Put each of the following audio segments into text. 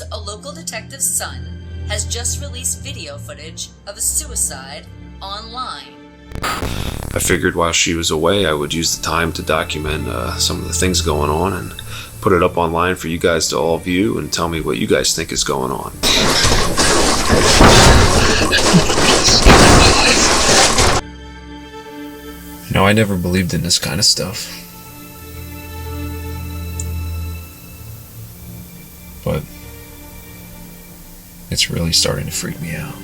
seems a local detective's son has just released video footage of a suicide online. I figured while she was away, I would use the time to document some of the things going on and put it up online for you guys to all view and tell me what you guys think is going on. I never believed in this kind of stuff. But it's really starting to freak me out.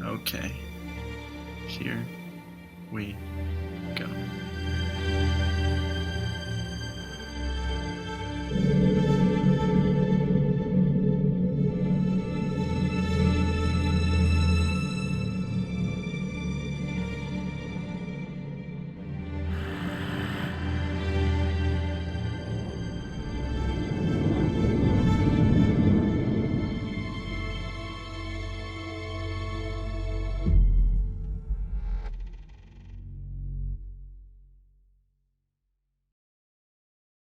Okay. Here we